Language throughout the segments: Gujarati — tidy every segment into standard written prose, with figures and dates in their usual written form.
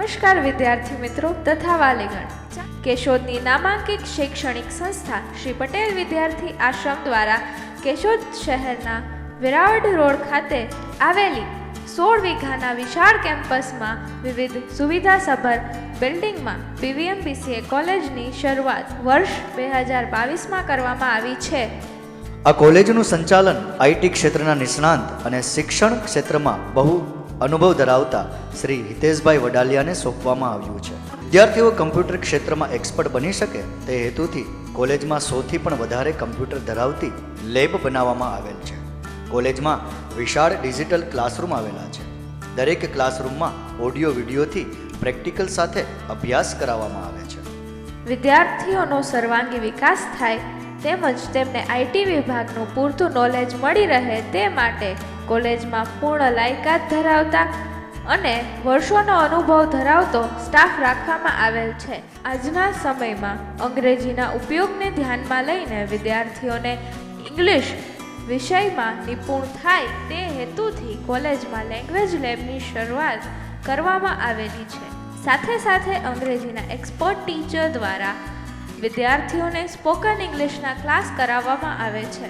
નમસ્કાર વિદ્યાર્થી મિત્રો તથા વાલીગણ, કેશોદની નામાંકિત શૈક્ષણિક સંસ્થા શ્રી પટેલ વિદ્યાર્થી આશ્રમ દ્વારા કેશોદ શહેરના વેરાવળ રોડ ખાતે આવેલી 16 વીઘાના વિશાળ કેમ્પસમાં વિવિધ સુવિધાસભર બિલ્ડિંગમાં PVM-BCA કોલેજની શરૂઆત વર્ષ 2022માં કરવામાં આવી છે। આ કોલેજનું સંચાલન IT ક્ષેત્રના નિષ્ણાંત અને શિક્ષણ ક્ષેત્રમાં બહુ અનુભવ ધરાવતા શ્રી હિતેશભાઈ વડાલિયાને સોંપવામાં આવ્યું છે। વિદ્યાર્થીઓ કમ્પ્યુટર ક્ષેત્રમાં એક્સપર્ટ બની શકે તે હેતુથી કોલેજમાં 100થી પણ વધારે કમ્પ્યુટર ધરાવતી લેબ બનાવવામાં આવેલ છે। કોલેજમાં વિશાળ ડિજિટલ ક્લાસરૂમ આવેલા છે। દરેક ક્લાસરૂમમાં ઓડિયો વિડીયોથી પ્રેક્ટિકલ સાથે અભ્યાસ કરાવવામાં આવે છે। વિદ્યાર્થીઓનો સર્વાંગી વિકાસ થાય તેમજ તેમને IT વિભાગનું પૂરતું નોલેજ મળી રહે તે માટે કોલેજમાં પૂર્ણ લાયકાત ધરાવતા અને વર્ષોનો અનુભવ ધરાવતો સ્ટાફ રાખવામાં આવેલ છે। આજના સમયમાં અંગ્રેજીના ઉપયોગને ધ્યાનમાં લઈને વિદ્યાર્થીઓને ઇંગ્લિશ વિષયમાં નિપુણ થાય તે હેતુથી કોલેજમાં લેંગ્વેજ લેબની શરૂઆત કરવામાં આવેલી છે। સાથે સાથે અંગ્રેજીના એક્સપર્ટ ટીચર દ્વારા વિદ્યાર્થીઓને સ્પોકન ઇંગ્લિશના ક્લાસ કરાવવામાં આવે છે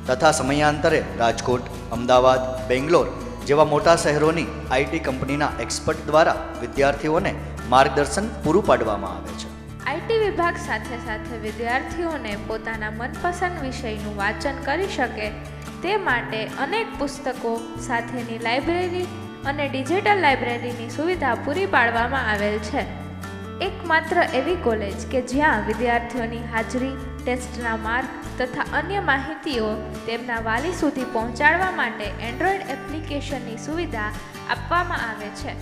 તથા સમયાંતરે રાજકોટ, અમદાવાદ, બેંગ્લોર જેવા મોટા શહેરોની IT કંપનીના એક્સપર્ટ દ્વારા વિદ્યાર્થીઓને માર્ગદર્શન પૂરું પાડવામાં આવે છે। IT વિભાગ સાથે સાથે વિદ્યાર્થીઓને પોતાના મનપસંદ વિષયનું વાંચન કરી શકે તે માટે અનેક પુસ્તકો સાથેની લાઇબ્રેરી અને ડિજિટલ લાઇબ્રેરીની સુવિધા પૂરી પાડવામાં આવેલ છે। એકમાત્ર એવી કોલેજ કે જ્યાં વિદ્યાર્થીઓની હાજરી, ટેસ્ટના માર્ક તથા અન્ય માહિતીઓ તેમના વાલી સુધી પહોંચાડવા માટે એન્ડ્રોઈડ એપ્લિકેશનની સુવિધા આપવામાં આવે છે।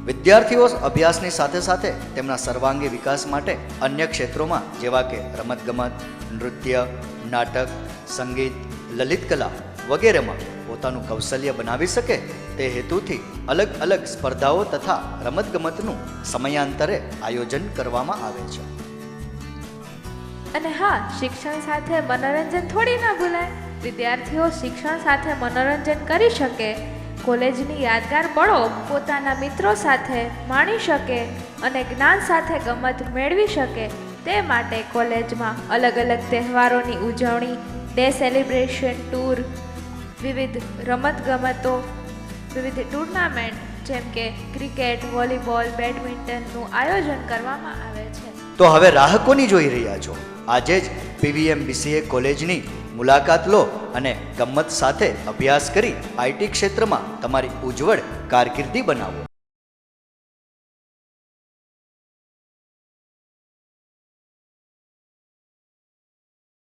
વિદ્યાર્થીઓ અભ્યાસની સાથે સાથે તેમના સર્વાંગી વિકાસ માટે અન્ય ક્ષેત્રોમાં જેવા કે રમતગમત, નૃત્ય, નાટક, સંગીત, લલિત કલા વગેરેમાં પોતાનું કૌશલ્ય બનાવી શકે તે હેતુથી અલગ અલગ સ્પર્ધાઓ તથા રમતગમતનું સમયાંતરે આયોજન કરવામાં આવે છે। અને હા, શિક્ષણ સાથે મનોરંજન થોડી ના ભૂલાય। વિદ્યાર્થીઓ શિક્ષણ સાથે મનોરંજન કરી શકે, કોલેજની યાદગાર પળો પોતાના મિત્રો સાથે માણી શકે અને જ્ઞાન સાથે ગમત મેળવી શકે તે માટે કોલેજમાં અલગ અલગ તહેવારોની ઉજવણી, ડે સેલિબ્રેશન, ટૂર, વિવિધ રમતગમતો, વિવિધ ટુર્નામેન્ટ જેમ કે ક્રિકેટ, વોલીબોલ, બેડમિન્ટનનું આયોજન કરવામાં આવે છે। તો હવે રાહ કોની જોઈ રહ્યા છો? આજે જ PVM-BCA કોલેજની મુલાકાત લો અને ગમ્મત સાથે અભ્યાસ કરી IT ક્ષેત્રમાં તમારી ઉજ્જવળ કારકિર્દી બનાવો।